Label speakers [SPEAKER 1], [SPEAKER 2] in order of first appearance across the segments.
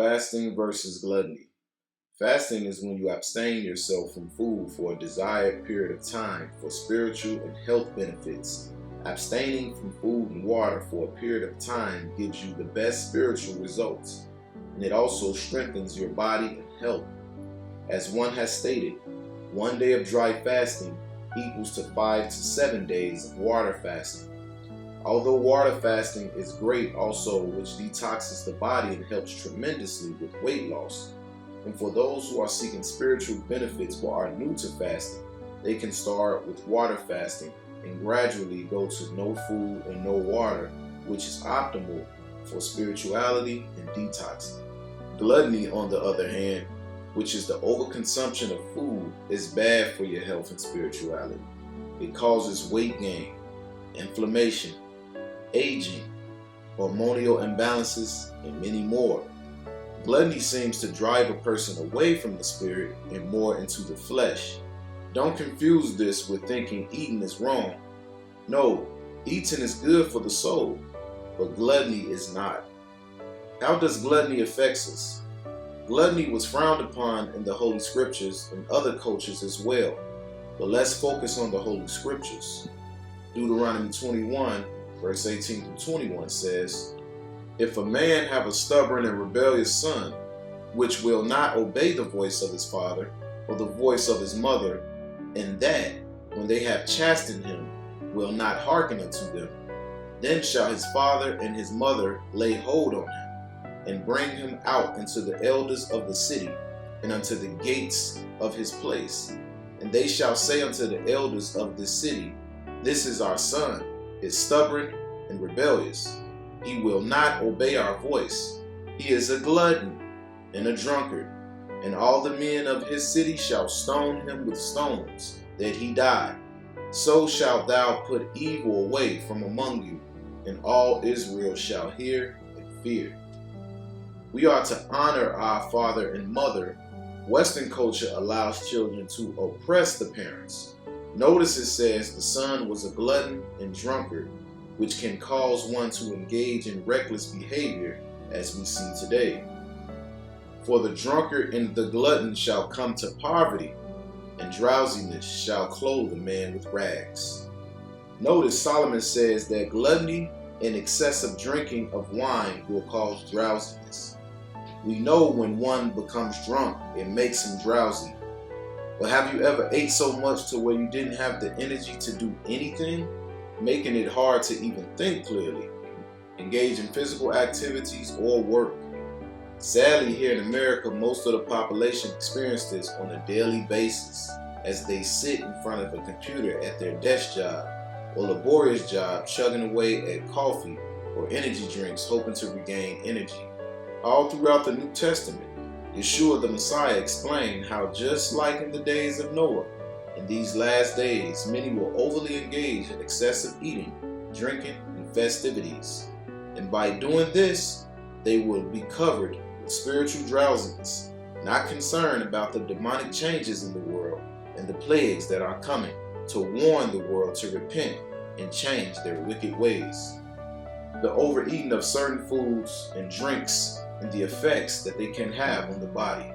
[SPEAKER 1] Fasting versus gluttony. Fasting is when you abstain yourself from food for a desired period of time for spiritual and health benefits. Abstaining from food and water for a period of time gives you the best spiritual results, and it also strengthens your body and health. As one has stated, 1 day of dry fasting equals to 5 to 7 days of water fasting. Although water fasting is great also, which detoxes the body and helps tremendously with weight loss, and for those who are seeking spiritual benefits but are new to fasting, they can start with water fasting and gradually go to no food and no water, which is optimal for spirituality and detoxing. Gluttony, on the other hand, which is the overconsumption of food, is bad for your health and spirituality. It causes weight gain, inflammation, aging, hormonal imbalances, and many more. Gluttony seems to drive a person away from the spirit and more into the flesh. Don't confuse this with thinking eating is wrong. No, eating is good for the soul, but gluttony is not. How does gluttony affect us? Gluttony was frowned upon in the Holy Scriptures and other cultures as well, but let's focus on the Holy Scriptures. Deuteronomy 21, verse 18 through 21 says, "If a man have a stubborn and rebellious son, which will not obey the voice of his father or the voice of his mother, and that, when they have chastened him, will not hearken unto them, then shall his father and his mother lay hold on him, and bring him out into the elders of the city, and unto the gates of his place. And they shall say unto the elders of this city, This is our son, is stubborn and rebellious. He will not obey our voice. He is a glutton and a drunkard. And all the men of his city shall stone him with stones, that he die. So shalt thou put evil away from among you, and all Israel shall hear and fear." We are to honor our father and mother. Western culture allows children to oppress the parents. Notice it says the son was a glutton and drunkard, which can cause one to engage in reckless behavior, as we see today. For the drunkard and the glutton shall come to poverty, and drowsiness shall clothe a man with rags. Notice Solomon says that gluttony and excessive drinking of wine will cause drowsiness. We know when one becomes drunk, it makes him drowsy. But have you ever ate so much to where you didn't have the energy to do anything, making it hard to even think clearly, engage in physical activities, or work? Sadly, here in America, most of the population experience this on a daily basis as they sit in front of a computer at their desk job or laborious job, chugging away at coffee or energy drinks, hoping to regain energy. All throughout the New Testament, Yeshua the Messiah explained how just like in the days of Noah, in these last days, many will overly engage in excessive eating, drinking, and festivities. And by doing this, they will be covered with spiritual drowsiness, not concerned about the demonic changes in the world and the plagues that are coming, to warn the world to repent and change their wicked ways. The overeating of certain foods and drinks and the effects that they can have on the body.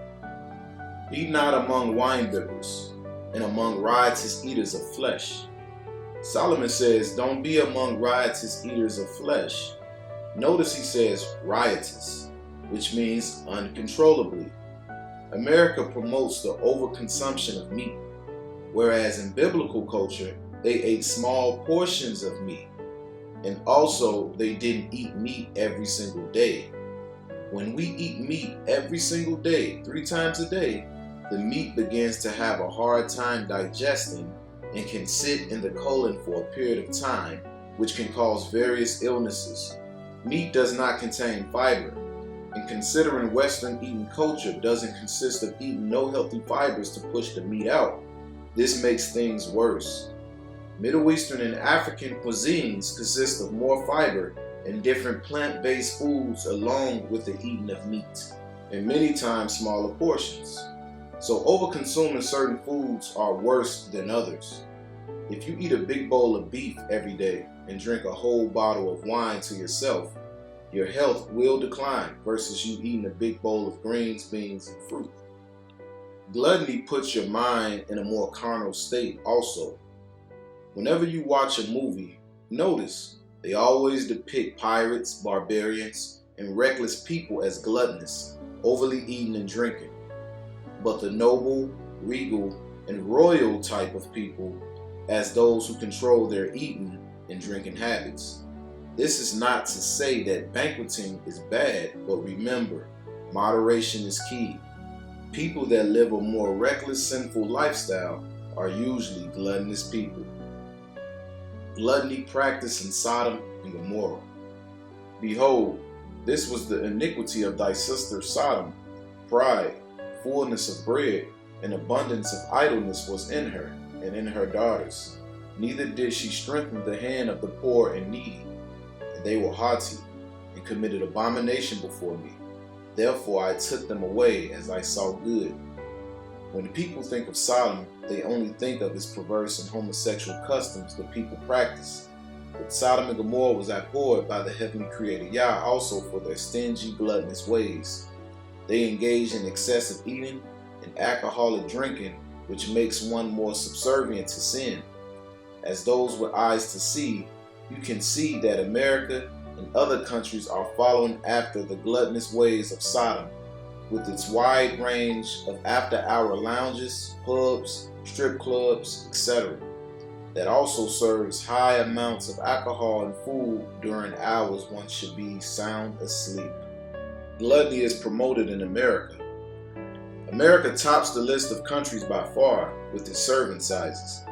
[SPEAKER 1] Be not among winebibbers and among riotous eaters of flesh. Solomon says, don't be among riotous eaters of flesh. Notice he says riotous, which means uncontrollably. America promotes the overconsumption of meat, whereas in biblical culture, they ate small portions of meat. And also, they didn't eat meat every single day. When we eat meat every single day, 3 times a day, the meat begins to have a hard time digesting and can sit in the colon for a period of time, which can cause various illnesses. Meat does not contain fiber, and considering Western eating culture doesn't consist of eating no healthy fibers to push the meat out, this makes things worse. Middle Eastern and African cuisines consist of more fiber and different plant-based foods along with the eating of meat, and many times smaller portions. So over-consuming certain foods are worse than others. If you eat a big bowl of beef every day and drink a whole bottle of wine to yourself, your health will decline versus you eating a big bowl of greens, beans, and fruit. Gluttony puts your mind in a more carnal state also. Whenever you watch a movie, notice they always depict pirates, barbarians, and reckless people as gluttonous, overly eating and drinking. But the noble, regal, and royal type of people as those who control their eating and drinking habits. This is not to say that banqueting is bad, but remember, moderation is key. People that live a more reckless, sinful lifestyle are usually gluttonous people. Gluttony practiced in Sodom and Gomorrah. Behold, this was the iniquity of thy sister Sodom. Pride, fullness of bread, and abundance of idleness was in her and in her daughters. Neither did she strengthen the hand of the poor and needy. And they were haughty, and committed abomination before me. Therefore I took them away as I saw good. When the people think of Sodom, they only think of its perverse and homosexual customs the people practice. But Sodom and Gomorrah was abhorred by the heavenly creator Yah also for their stingy, gluttonous ways. They engage in excessive eating and alcoholic drinking, which makes one more subservient to sin. As those with eyes to see, you can see that America and other countries are following after the gluttonous ways of Sodom, with its wide range of after-hour lounges, pubs, strip clubs, etc. that also serves high amounts of alcohol and food during hours one should be sound asleep. Gluttony is promoted in America. America tops the list of countries by far with its serving sizes,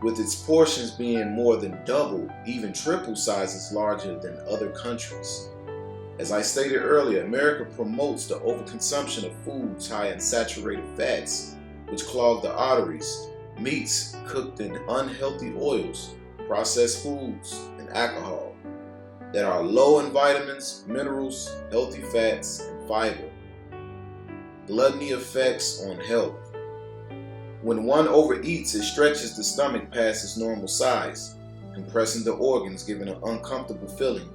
[SPEAKER 1] with its portions being more than double, even triple sizes larger than other countries. As I stated earlier, America promotes the overconsumption of foods high in saturated fats, which clog the arteries, meats cooked in unhealthy oils, processed foods, and alcohol, that are low in vitamins, minerals, healthy fats, and fiber. Gluttony effects on health. When one overeats, it stretches the stomach past its normal size, compressing the organs, giving an uncomfortable feeling.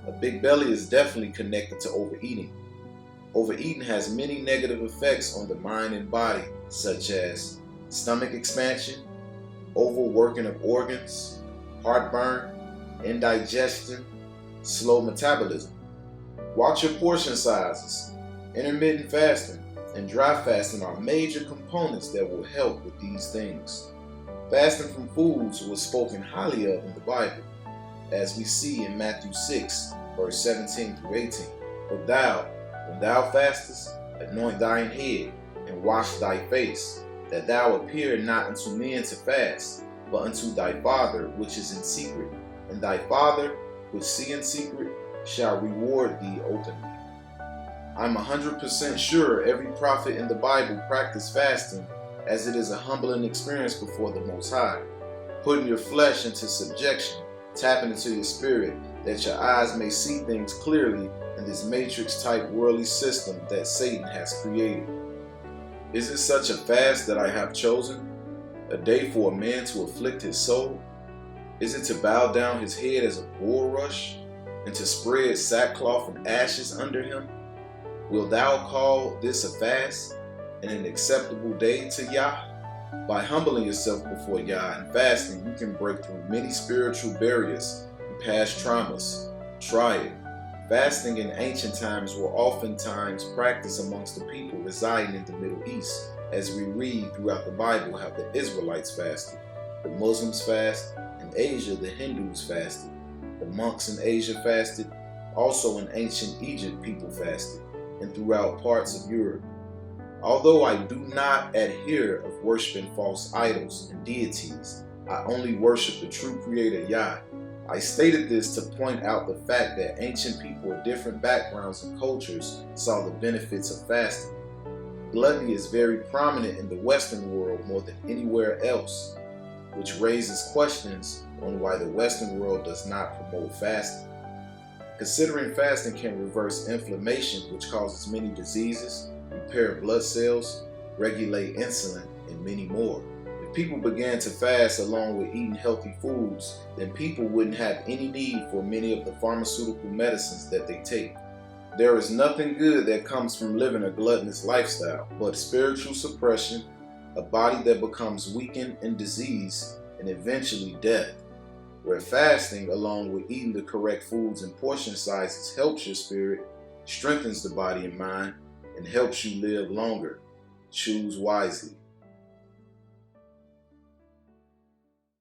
[SPEAKER 1] A big belly is definitely connected to overeating. Overeating has many negative effects on the mind and body, such as stomach expansion, overworking of organs, heartburn, indigestion, slow metabolism. Watch your portion sizes. Intermittent fasting and dry fasting are major components that will help with these things. Fasting from foods was spoken highly of in the Bible, as we see in Matthew 6, verse 17 through 18. But thou, when thou fastest, anoint thine head, and wash thy face, that thou appear not unto men to fast, but unto thy Father which is in secret, and thy Father which see in secret shall reward thee openly. I'm 100% sure every prophet in the Bible practiced fasting, as it is a humbling experience before the Most High, putting your flesh into subjection, tapping into your spirit, that your eyes may see things clearly in this matrix-type worldly system that Satan has created. Is it such a fast that I have chosen? A day for a man to afflict his soul? Is it to bow down his head as a bulrush, and to spread sackcloth and ashes under him? Wilt thou call this a fast and an acceptable day to Yah? By humbling yourself before Yah and fasting, you can break through many spiritual barriers and past traumas. Try it. Fasting in ancient times were oftentimes practiced amongst the people residing in the Middle East, as we read throughout the Bible how the Israelites fasted, the Muslims fast, in Asia the Hindus fasted, the monks in Asia fasted, also in ancient Egypt people fasted, and throughout parts of Europe. Although I do not adhere of worshiping false idols and deities, I only worship the true Creator Yah. I stated this to point out the fact that ancient people of different backgrounds and cultures saw the benefits of fasting. Gluttony is very prominent in the Western world more than anywhere else, which raises questions on why the Western world does not promote fasting. Considering fasting can reverse inflammation, which causes many diseases, repair blood cells, regulate insulin, and many more. If people began to fast along with eating healthy foods, then people wouldn't have any need for many of the pharmaceutical medicines that they take. There is nothing good that comes from living a gluttonous lifestyle, but spiritual suppression, a body that becomes weakened and diseased, and eventually death. Where fasting, along with eating the correct foods and portion sizes, helps your spirit, strengthens the body and mind, and helps you live longer. Choose wisely.